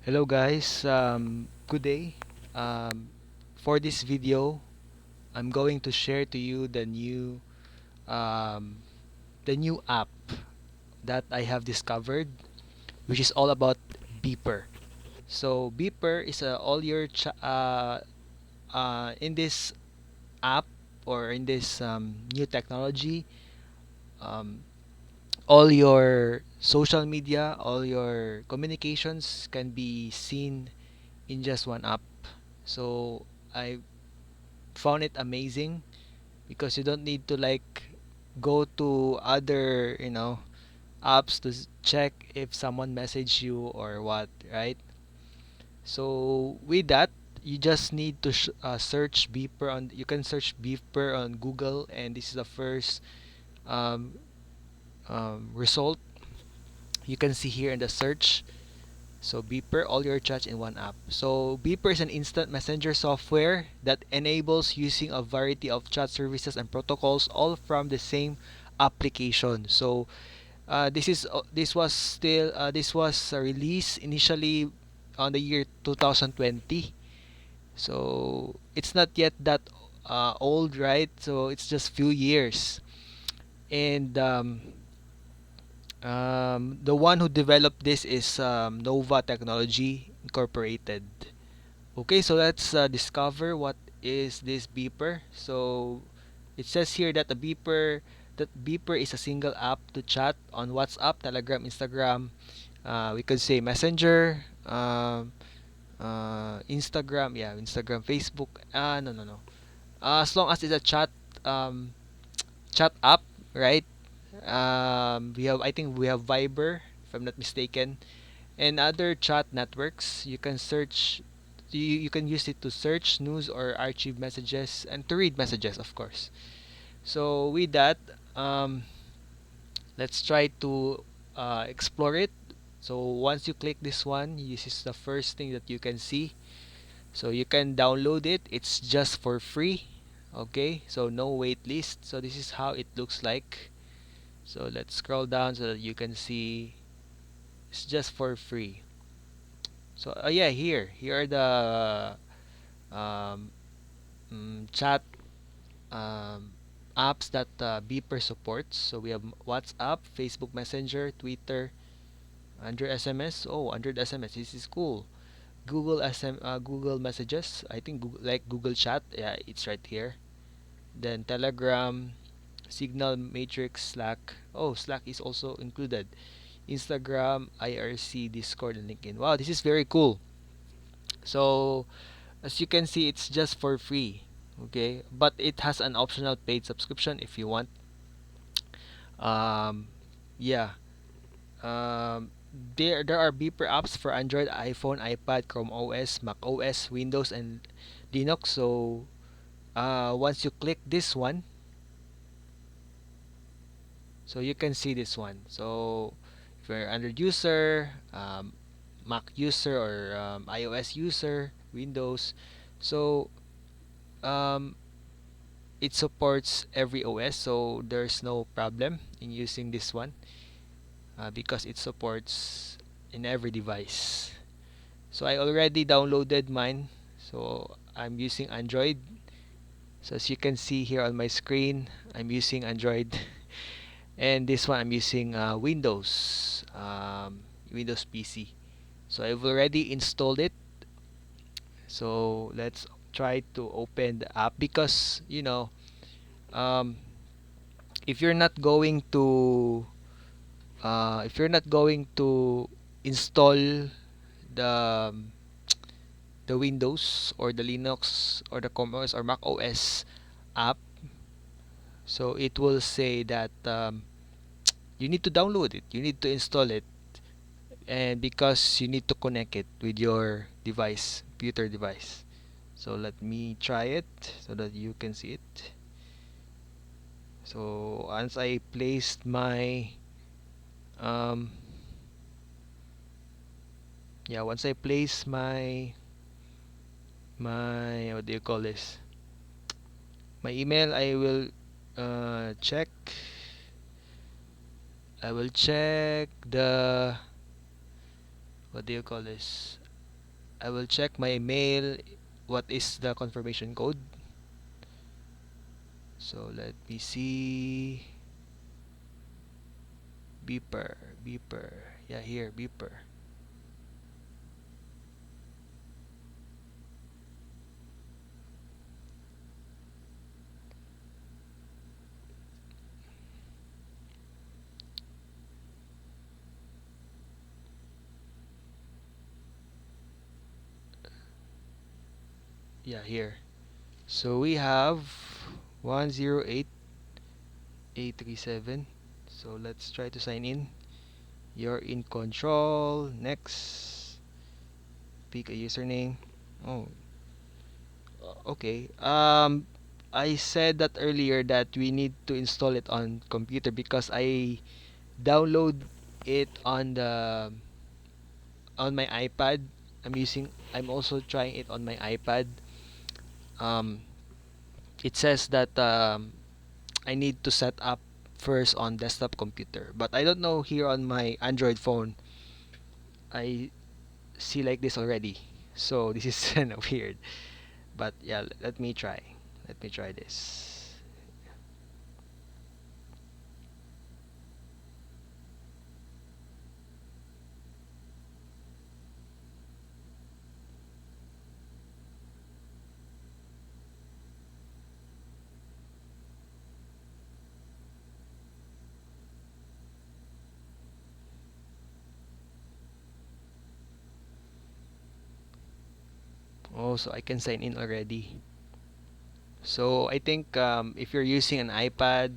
Hello guys, good day. Um, for this video, I'm going to share to you um, the new app that I have discovered, which is all about Beeper. So Beeper is all your in this app or in this new technology. Um, all your social media, all your communications can be seen in just one app. So I found it amazing because you don't need to like go to other apps to check if someone messaged you or what, right? So with that, you just need to search beeper on you can search beeper on Google, and this is the first um, result you can see here in the search. So Beeper, all your chats in one app. So Beeper is an instant messenger software that enables using a variety of chat services and protocols all from the same application. So this was released initially on the year 2020. So it's not yet that old, right? So it's just few years. And the one who developed this is Nova Technology Incorporated. Okay, so let's discover what is this beeper. So it says here that that beeper is a single app to chat on WhatsApp, Telegram, Instagram. We could say Messenger, Instagram, yeah, Instagram, Facebook. No, no, no. As long as it's a um, chat app, right? I think we have Viber, if I'm not mistaken, and other chat networks. You can use it to search news or archive messages and to read messages, of course. So with that, um, let's try to explore it. So once you click this one, this is the first thing that you can see. So you can download it. It's just for free. Okay, so no wait list. So this is how it looks like. So let's scroll down so that you can see it's just for free. So yeah, here are the um, chat um, apps that Beeper supports. So we have WhatsApp, Facebook Messenger, Twitter, Android SMS. Oh, Android SMS. This is cool. Google Messages. I think like Google Chat. Yeah, it's right here. Then Telegram, Signal, Matrix, Slack. Oh, Slack is also included. Instagram, IRC, Discord, and LinkedIn. Wow, this is very cool. So as you can see, it's just for free. Okay, but it has an optional paid subscription if you want. Um, yeah. Um, there are beeper apps for Android, iPhone, iPad, Chrome OS, Mac OS, Windows, and Linux. So once you click this one, so you can see this one. So if you're Android user, Mac user, or iOS user, Windows, so um, it supports every OS. So there's no problem in using this one because it supports in every device. So I already downloaded mine. So I'm using Android. So as you can see here on my screen, I'm using Android. And this one I'm using Windows PC. So I've already installed it. So let's try to open the app because um, if you're not going to install the the Windows or the Linux or the Chrome OS or Mac OS app, so it will say that you need to download it, you need to install it, and because you need to connect it with your device, computer device. So let me try it so that you can see it. So once I placed my um yeah once I place my what do you call this, my email, check I will check the what do you call this, I will check my mail. What is the confirmation code? So let me see. Beeper, beeper. Yeah, here, beeper. Yeah, here. So we have 108,837. So let's try to sign in. You're in control. Next. Pick a username. Oh, okay. I said that earlier that we need to install it on computer because I download it on my iPad. I'm also trying it on my iPad. Um, it says that I need to set up first on desktop computer, but I don't know here on my Android phone. I see like this already, so this is kind of weird. But yeah, let me try. Let me try this. Oh, so I can sign in already. So I think if you're using an iPad,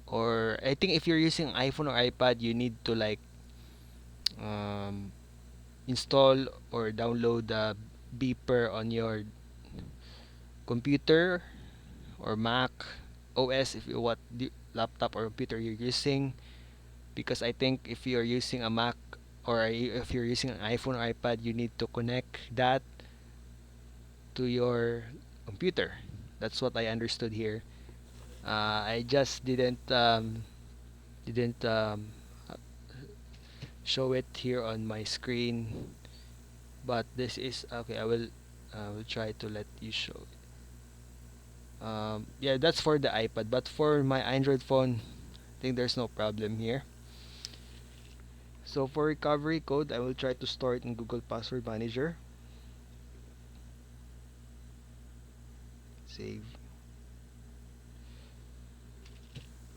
or I think if you're using iPhone or iPad, you need to like um, install or download the beeper on your computer or Mac OS if you what laptop or computer you're using. Because I think if you're using a Mac or if you're using an iPhone or iPad, you need to connect that to your computer. That's what I understood here. I just didn't show it here on my screen, but this is okay. I will try to let you show. Yeah, that's for the iPad, but for my Android phone, I think there's no problem here. So for recovery code, I will try to store it in Google Password Manager. Save.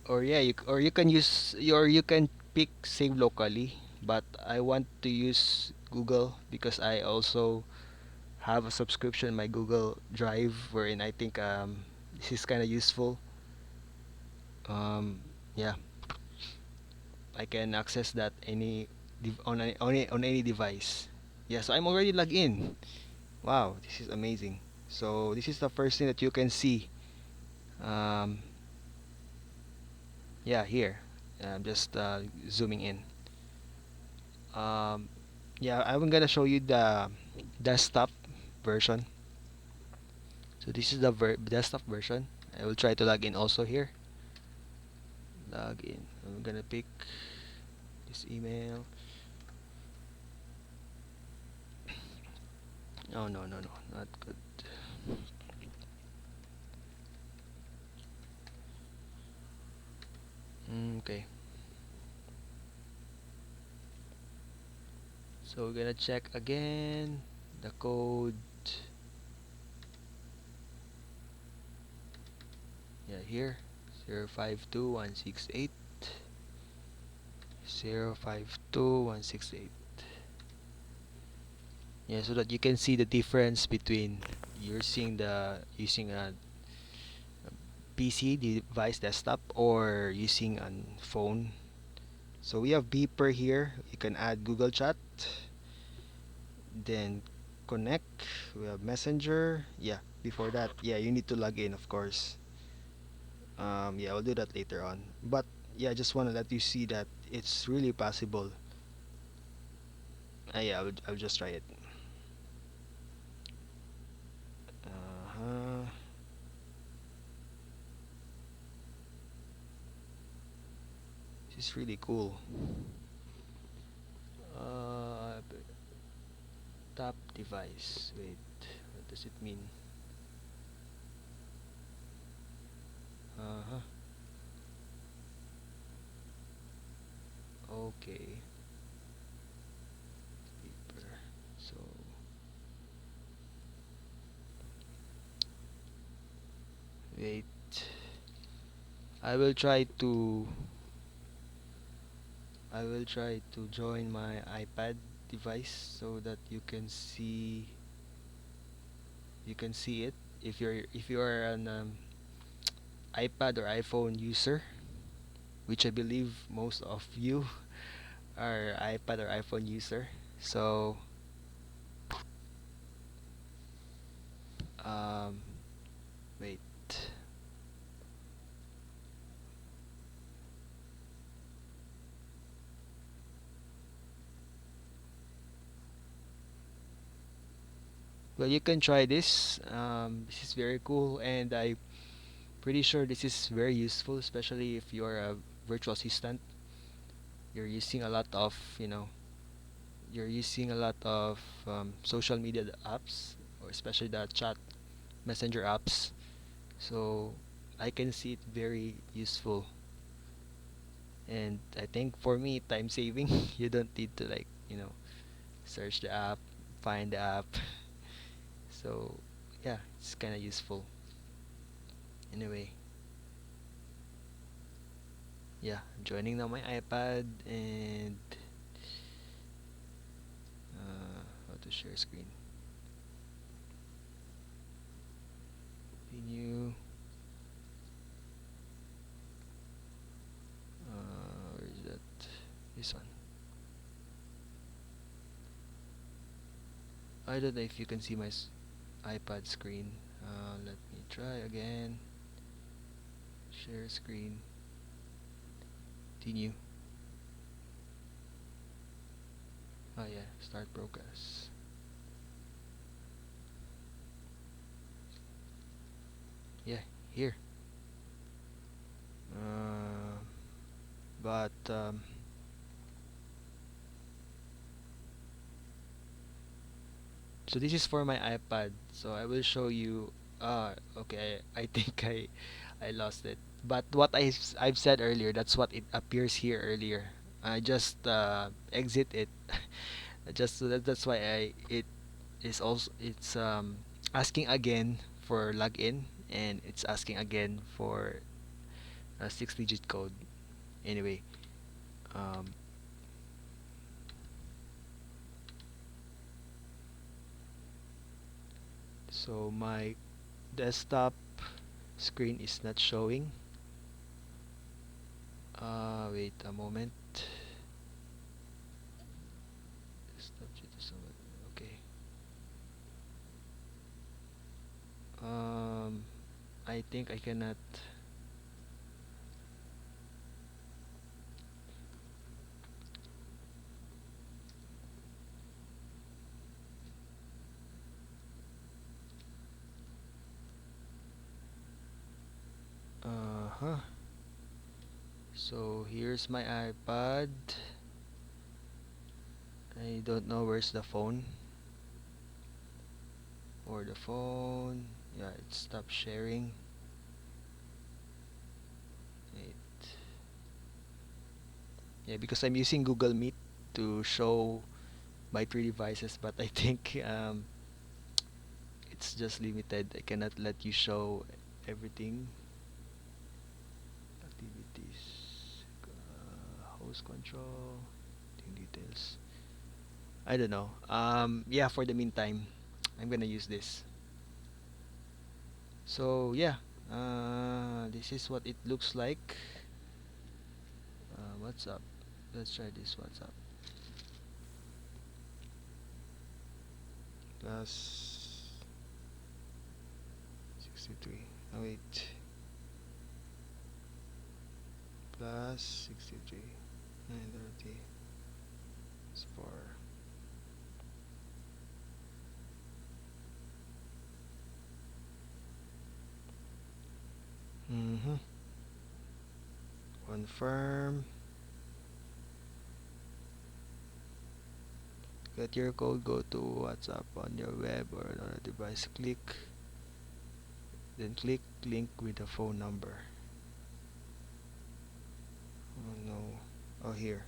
Or yeah, you can use or you can pick save locally, but I want to use Google because I also have a subscription in my Google Drive wherein I think this is kind of useful. Yeah, I can access that on any device. Yeah, so I'm already logged in. Wow, this is amazing. So this is the first thing that you can see. Um, yeah, here. I'm just zooming in. Um, yeah, I'm gonna show you the desktop version. So this is the desktop version. I will try to log in also here. Log in. I'm gonna pick this email. Oh no no no, not good. Okay. So we're gonna check again the code. Yeah, here 052168 052168. Yeah, so that you can see the difference between using a PC device desktop or using a phone. So we have beeper here. You can add Google Chat, then connect. We have Messenger. Yeah, before that, yeah, you need to log in, of course. Yeah, I'll do that later on. But yeah, I just want to let you see that it's really possible. Yeah, I'll just try it. Uh-huh. This is really cool. Uh, desktop device. Wait, what does it mean? Uh-huh. Okay. Paper. So, wait. I will try to I will try to join my iPad device so that you can see it if you are an iPad or iPhone user, which I believe most of you are iPad or iPhone user. So, um, wait. Well, you can try this. This is very cool, and I'm pretty sure this is very useful, especially if you're a virtual assistant. You're using a lot of, you're using a lot of social media apps, or especially the chat messenger apps. So I can see it very useful, and I think for me, time saving. You don't need to search the app, find the app. So yeah, it's kind of useful. Anyway, yeah, I'm joining now my iPad and how to share screen. Continue. Where is that? This one. I don't know if you can see my iPad screen. Let me try again. Share screen. Continue. Oh yeah, start broadcast. Yeah, here. Uh, but so this is for my iPad. So I will show you. Okay. I think I lost it. But what I've said earlier, that's what it appears here earlier. I just exit it. Just so that's why I it is also it's asking again for login, and it's asking again for a 6-digit code. Anyway, um, so my desktop screen is not showing. Wait a moment. Desktop okay. Um, I think I cannot. Uh-huh. So here's my iPad. I don't know where's the phone. Or the phone. Yeah, it stopped sharing. Wait. Yeah, because I'm using Google Meet to show my three devices, but I think it's just limited. I cannot let you show everything. Activities, host control, team details. I don't know. Yeah, for the meantime, I'm gonna use this. So yeah, this is what it looks like. What's up? Let's try this. What's up? Plus 63. Oh wait. Plus 63. 930. It's 4. Mm-hmm. Confirm. Get your code, go to WhatsApp on your web or on a device. Then click link with the phone number. Oh no. Oh, here.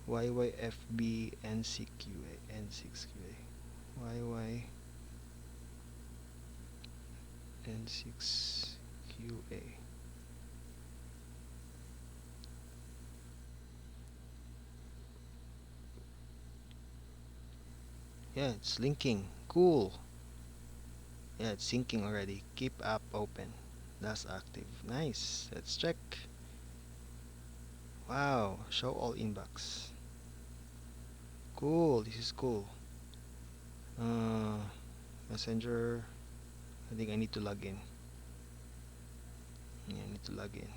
YYFB NCQA N6QA YYN6QA. Yeah, it's linking. Cool. Yeah, it's syncing already. Keep app open. That's active. Nice. Let's check. Wow. Show all inbox. Cool. This is cool. Uh, Messenger. I think I need to log in. Yeah, I need to log in.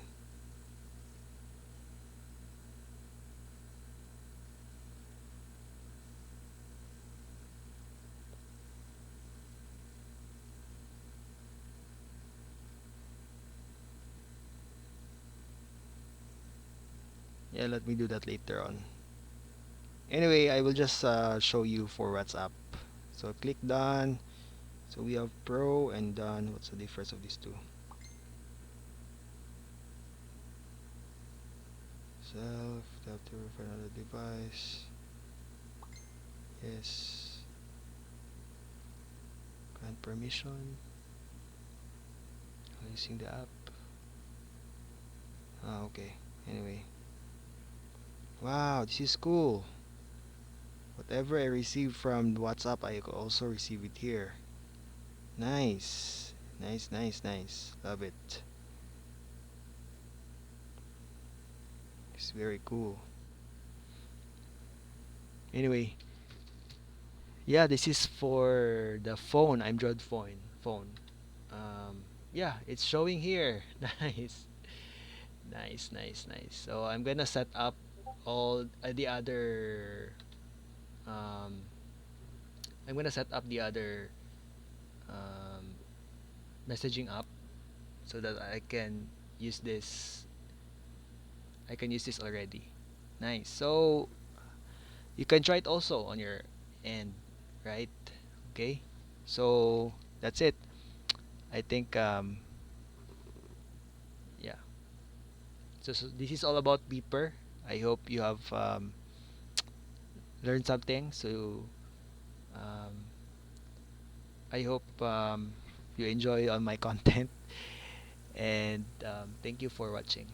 Yeah, let me do that later on. Anyway, I will just show you for WhatsApp. So click done. So we have pro and done. What's the difference of these two? Self, tap to for another device. Yes. Grant permission. Using the app. Ah, okay. Anyway. Wow, this is cool. Whatever I receive from WhatsApp, I could also receive it here. Nice. Nice, nice, nice. Love it. It's very cool. Anyway, yeah, this is for the phone, Android phone. Yeah, it's showing here. Nice. Nice, nice, nice. So I'm gonna set up all the other um, I'm gonna set up the other um, messaging app so that use this I can use this already. Nice. So you can try it also on your end, right? Okay. So that's it. I think yeah. So this is all about Beeper. I hope you have learned something. So um, I hope you enjoy all my content, and thank you for watching.